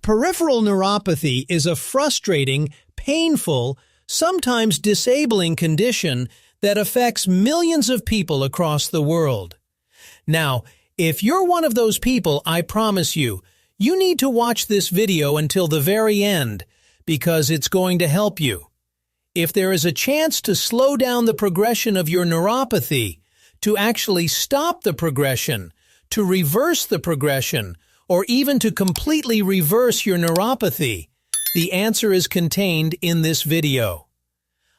Peripheral neuropathy is a frustrating, painful, sometimes disabling condition that affects millions of people across the world. Now, if you're one of those people, I promise you, you need to watch this video until the very end because it's going to help you. If there is a chance to slow down the progression of your neuropathy, to actually stop the progression, to reverse the progression, or even to completely reverse your neuropathy, the answer is contained in this video.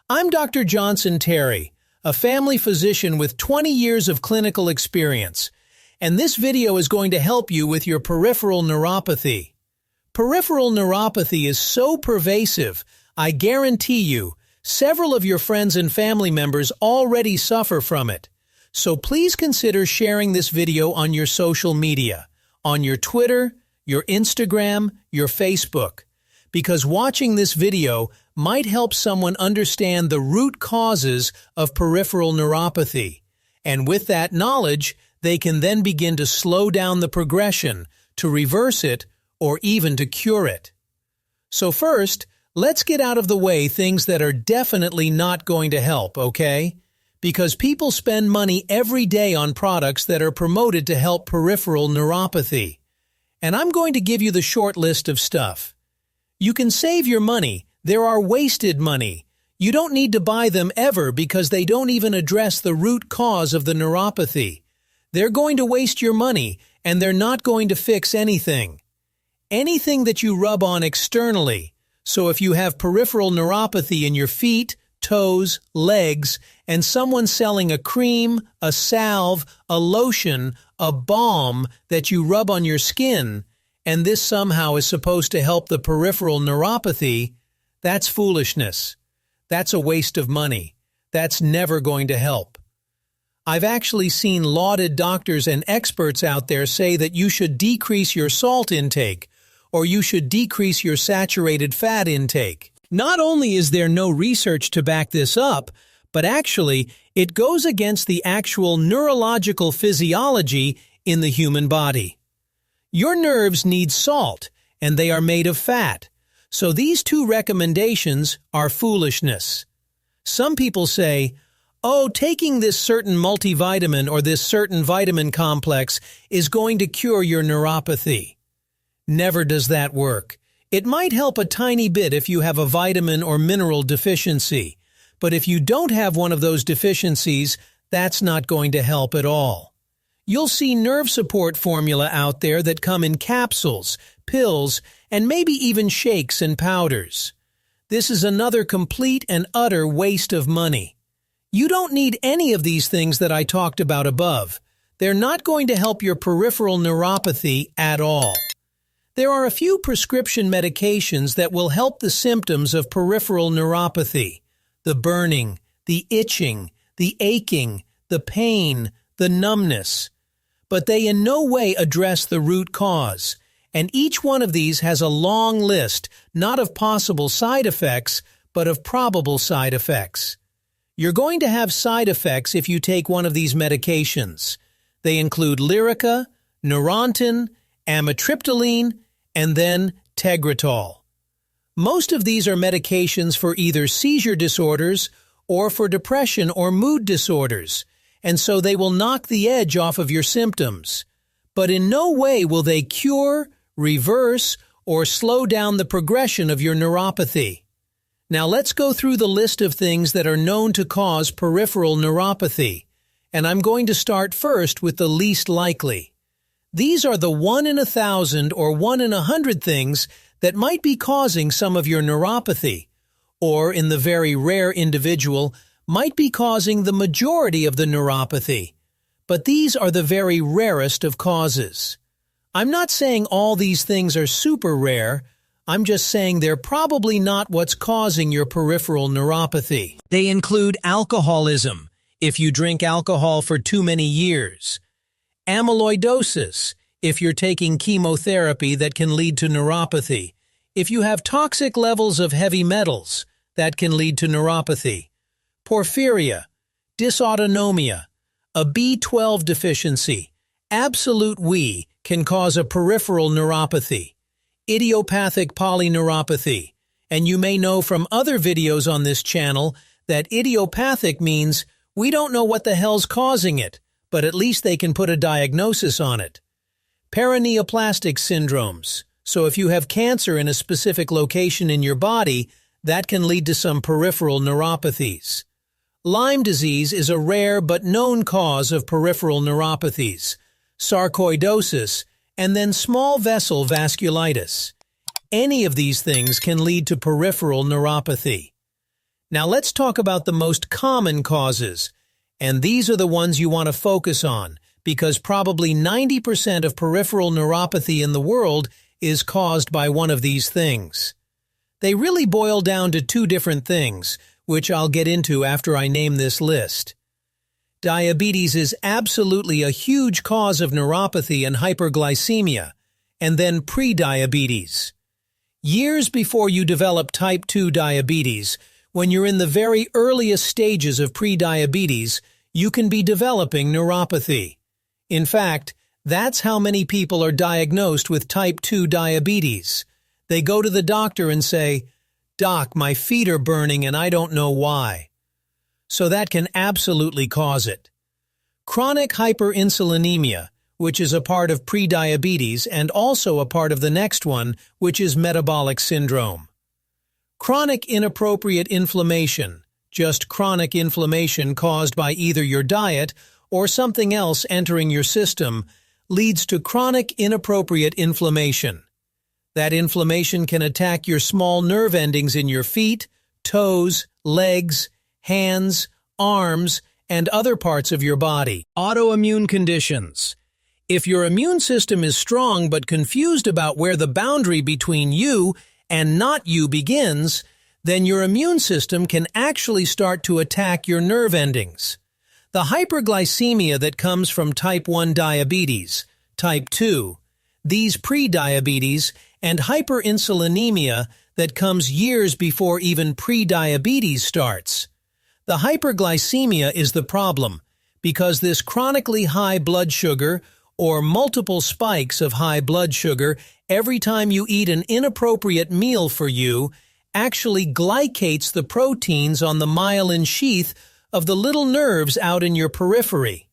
I'm Dr. Johnson Terry, a family physician with 20 years of clinical experience, and this video is going to help you with your peripheral neuropathy. Peripheral neuropathy is so pervasive, I guarantee you, several of your friends and family members already suffer from it. So please consider sharing this video on your social media, on your Twitter, your Instagram, your Facebook, because watching this video might help someone understand the root causes of peripheral neuropathy. And with that knowledge, they can then begin to slow down the progression, to reverse it, or even to cure it. So first, let's get out of the way things that are definitely not going to help, okay? Because people spend money every day on products that are promoted to help peripheral neuropathy. And I'm going to give you the short list of stuff. You can save your money. There are wasted money. You don't need to buy them ever because they don't even address the root cause of the neuropathy. They're going to waste your money, and they're not going to fix anything. Anything that you rub on externally. So if you have peripheral neuropathy in your feet, toes, legs, and someone selling a cream, a salve, a lotion, a balm that you rub on your skin, and this somehow is supposed to help the peripheral neuropathy, that's foolishness. That's a waste of money. That's never going to help. I've actually seen lauded doctors and experts out there say that you should decrease your salt intake, or you should decrease your saturated fat intake. Not only is there no research to back this up, but actually it goes against the actual neurological physiology in the human body. Your nerves need salt, and they are made of fat. So these two recommendations are foolishness. Some people say, oh, taking this certain multivitamin or this certain vitamin complex is going to cure your neuropathy. Never does that work. It might help a tiny bit if you have a vitamin or mineral deficiency, but if you don't have one of those deficiencies, that's not going to help at all. You'll see nerve support formula out there that come in capsules, pills, and maybe even shakes and powders. This is another complete and utter waste of money. You don't need any of these things that I talked about above. They're not going to help your peripheral neuropathy at all. There are a few prescription medications that will help the symptoms of peripheral neuropathy: the burning, the itching, the aching, the pain, the numbness. But they in no way address the root cause, and each one of these has a long list, not of possible side effects, but of probable side effects. You're going to have side effects if you take one of these medications. They include Lyrica, Neurontin, amitriptyline, and then Tegretol. Most of these are medications for either seizure disorders or for depression or mood disorders, and so they will knock the edge off of your symptoms. But in no way will they cure, reverse, or slow down the progression of your neuropathy. Now let's go through the list of things that are known to cause peripheral neuropathy, and I'm going to start first with the least likely. These are the 1 in 1,000 or 1 in 100 things that might be causing some of your neuropathy, or in the very rare individual, might be causing the majority of the neuropathy. But these are the very rarest of causes. I'm not saying all these things are super rare. I'm just saying they're probably not what's causing your peripheral neuropathy. They include alcoholism, if you drink alcohol for too many years; amyloidosis, if you're taking chemotherapy that can lead to neuropathy; if you have toxic levels of heavy metals, that can lead to neuropathy; porphyria, dysautonomia, a B12 deficiency, absolute can cause a peripheral neuropathy. idiopathic polyneuropathy. And you may know from other videos on this channel that idiopathic means we don't know what the hell's causing it, but at least they can put a diagnosis on it. Paraneoplastic syndromes. So if you have cancer in a specific location in your body, that can lead to some peripheral neuropathies. Lyme disease is a rare but known cause of peripheral neuropathies, sarcoidosis, and then small vessel vasculitis. Any of these things can lead to peripheral neuropathy. Now let's talk about the most common causes, and these are the ones you want to focus on, because probably 90% of peripheral neuropathy in the world is caused by one of these things. They really boil down to two different things, which I'll get into after I name this list. Diabetes is absolutely a huge cause of neuropathy and hyperglycemia, and then prediabetes. Years before you develop type 2 diabetes, when you're in the very earliest stages of prediabetes, you can be developing neuropathy. In fact, that's how many people are diagnosed with type 2 diabetes. They go to the doctor and say, "Doc, my feet are burning and I don't know why." So that can absolutely cause it. Chronic hyperinsulinemia, which is a part of prediabetes and also a part of the next one, which is metabolic syndrome. Chronic inappropriate inflammation, just chronic inflammation caused by either your diet or something else entering your system, leads to chronic inappropriate inflammation. That inflammation can attack your small nerve endings in your feet, toes, legs, hands, arms, and other parts of your body. Autoimmune conditions. If your immune system is strong but confused about where the boundary between you and not you begins, then your immune system can actually start to attack your nerve endings. The hyperglycemia that comes from type 1 diabetes, type 2, these prediabetes, and hyperinsulinemia that comes years before even prediabetes starts. The hyperglycemia is the problem because this chronically high blood sugar or multiple spikes of high blood sugar every time you eat an inappropriate meal for you actually glycates the proteins on the myelin sheath of the little nerves out in your periphery.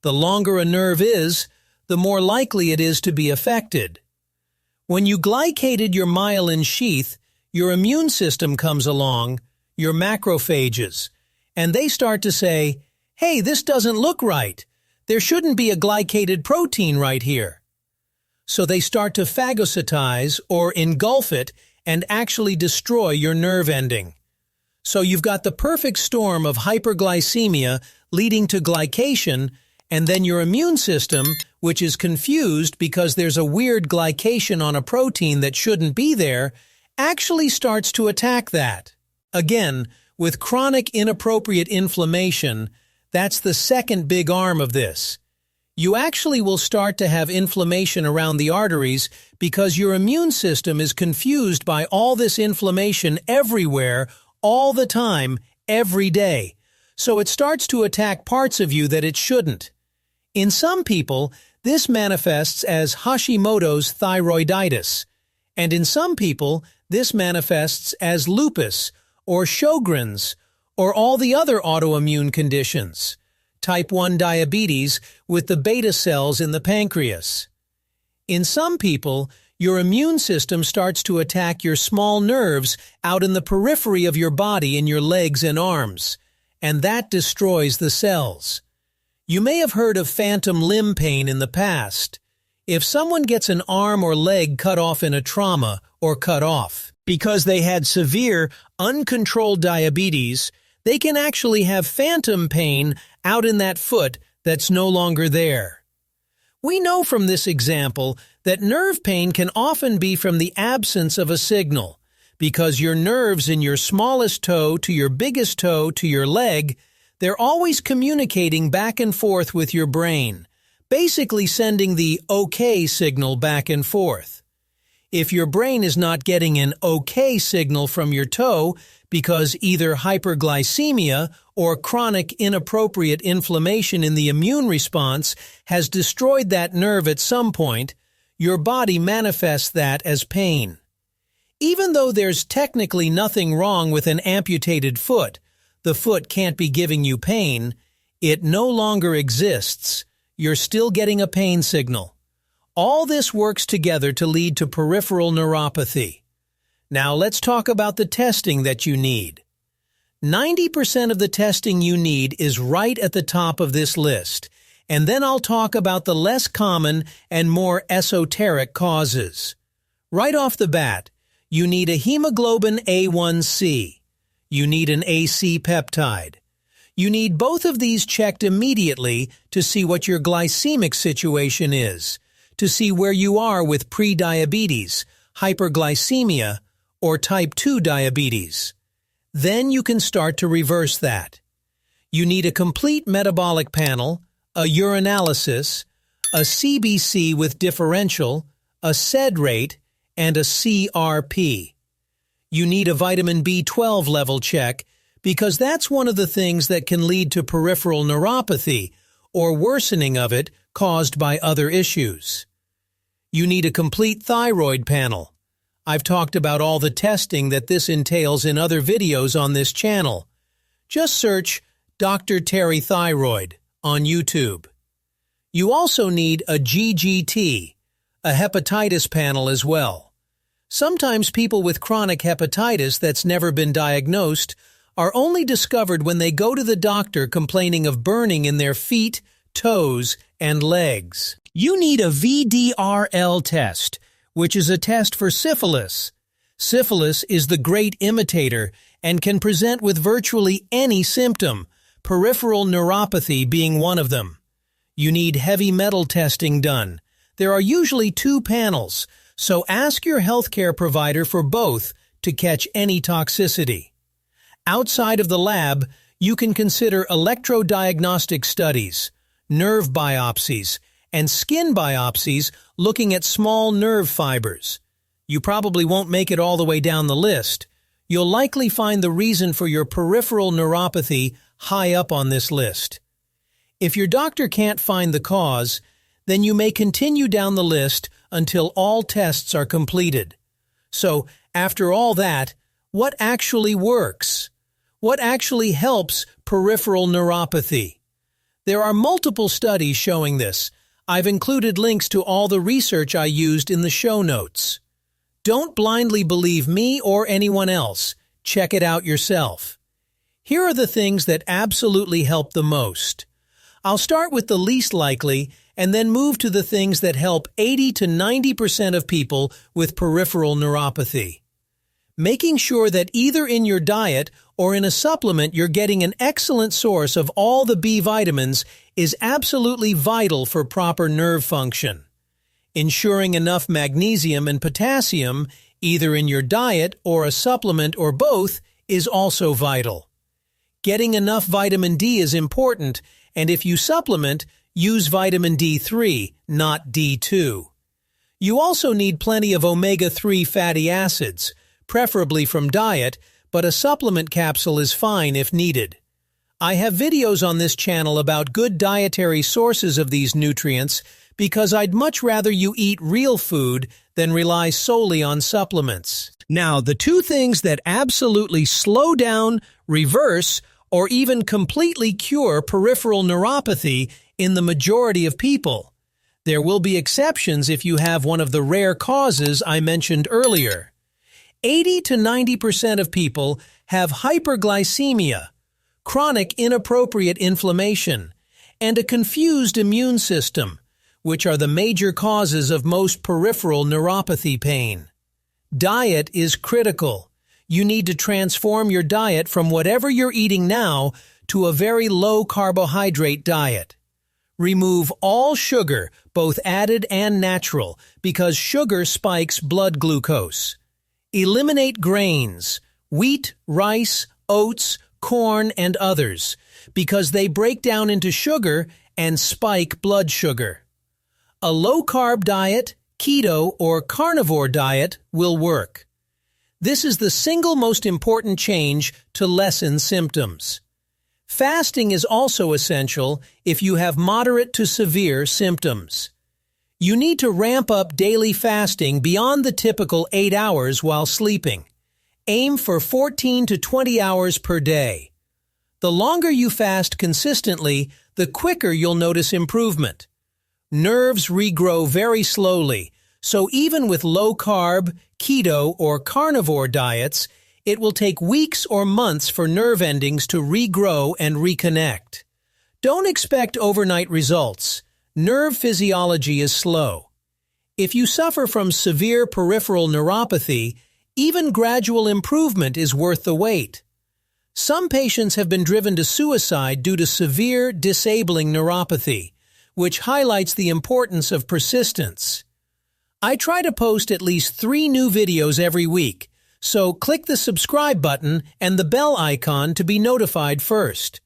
The longer a nerve is, the more likely it is to be affected. When you glycated your myelin sheath, your immune system comes along, your macrophages, and they start to say, "Hey, this doesn't look right. There shouldn't be a glycated protein right here." So they start to phagocytize or engulf it and actually destroy your nerve ending. So you've got the perfect storm of hyperglycemia leading to glycation, and then your immune system, which is confused because there's a weird glycation on a protein that shouldn't be there, actually starts to attack that. Again, with chronic inappropriate inflammation, that's the second big arm of this. You actually will start to have inflammation around the arteries because your immune system is confused by all this inflammation everywhere, all the time, every day. So it starts to attack parts of you that it shouldn't. In some people, this manifests as Hashimoto's thyroiditis, and in some people, this manifests as lupus or Sjogren's or all the other autoimmune conditions. Type 1 diabetes with the beta cells in the pancreas. In some people, your immune system starts to attack your small nerves out in the periphery of your body in your legs and arms, and that destroys the cells. You may have heard of phantom limb pain in the past. If someone gets an arm or leg cut off in a trauma or cut off because they had severe, uncontrolled diabetes, they can actually have phantom pain out in that foot that's no longer there. We know from this example that nerve pain can often be from the absence of a signal, because your nerves in your smallest toe to your biggest toe to your leg, they're always communicating back and forth with your brain, basically sending the OK signal back and forth. If your brain is not getting an OK signal from your toe because either hyperglycemia or chronic inappropriate inflammation in the immune response has destroyed that nerve at some point, your body manifests that as pain. Even though there's technically nothing wrong with an amputated foot, the foot can't be giving you pain, it no longer exists. You're still getting a pain signal. All this works together to lead to peripheral neuropathy. Now let's talk about the testing that you need. 90% of the testing you need is right at the top of this list, and then I'll talk about the less common and more esoteric causes. Right off the bat, you need a hemoglobin A1C. You need an AC peptide. You need both of these checked immediately to see what your glycemic situation is, to see where you are with prediabetes, hyperglycemia, or type 2 diabetes. Then you can start to reverse that. You need a complete metabolic panel, a urinalysis, a CBC with differential, a SED rate, and a CRP. You need a vitamin B12 level check because that's one of the things that can lead to peripheral neuropathy or worsening of it caused by other issues. You need a complete thyroid panel. I've talked about all the testing that this entails in other videos on this channel. Just search Dr. Terry Thyroid on YouTube. You also need a GGT, a hepatitis panel as well. Sometimes people with chronic hepatitis that's never been diagnosed are only discovered when they go to the doctor complaining of burning in their feet, toes, and legs. You need a VDRL test, which is a test for syphilis. Syphilis is the great imitator and can present with virtually any symptom, peripheral neuropathy being one of them. You need heavy metal testing done. There are usually 2 panels, so ask your healthcare provider for both to catch any toxicity. Outside of the lab, you can consider electrodiagnostic studies, nerve biopsies, and skin biopsies looking at small nerve fibers. You probably won't make it all the way down the list. You'll likely find the reason for your peripheral neuropathy high up on this list. If your doctor can't find the cause, then you may continue down the list until all tests are completed. So, after all that, what actually works? What actually helps peripheral neuropathy? There are multiple studies showing this. I've included links to all the research I used in the show notes. Don't blindly believe me or anyone else. Check it out yourself. Here are the things that absolutely help the most. I'll start with the least likely and then move to the things that help 80 to 90% of people with peripheral neuropathy. Making sure that either in your diet or in a supplement you're getting an excellent source of all the B vitamins is absolutely vital for proper nerve function. Ensuring enough magnesium and potassium, either in your diet or a supplement or both, is also vital. Getting enough vitamin D is important, and if you supplement, use vitamin D3, not D2. You also need plenty of omega-3 fatty acids, preferably from diet, but a supplement capsule is fine if needed. I have videos on this channel about good dietary sources of these nutrients because I'd much rather you eat real food than rely solely on supplements. Now, the 2 things that absolutely slow down, reverse, or even completely cure peripheral neuropathy in the majority of people. There will be exceptions if you have one of the rare causes I mentioned earlier. 80 to 90% of people have hyperglycemia, chronic inappropriate inflammation, and a confused immune system, which are the major causes of most peripheral neuropathy pain. Diet is critical. You need to transform your diet from whatever you're eating now to a very low carbohydrate diet. Remove all sugar, both added and natural, because sugar spikes blood glucose. Eliminate grains, wheat, rice, oats, corn, and others, because they break down into sugar and spike blood sugar. A low-carb diet, keto, or carnivore diet will work. This is the single most important change to lessen symptoms. Fasting is also essential if you have moderate to severe symptoms. You need to ramp up daily fasting beyond the typical 8 hours while sleeping. Aim for 14 to 20 hours per day. The longer you fast consistently, the quicker you'll notice improvement. Nerves regrow very slowly, so even with low-carb, keto, or carnivore diets, it will take weeks or months for nerve endings to regrow and reconnect. Don't expect overnight results. Nerve physiology is slow. If you suffer from severe peripheral neuropathy, even gradual improvement is worth the wait. Some patients have been driven to suicide due to severe, disabling neuropathy, which highlights the importance of persistence. I try to post at least 3 new videos every week, so click the subscribe button and the bell icon to be notified first.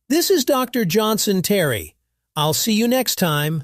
This is Dr. Johnson Terry. I'll see you next time.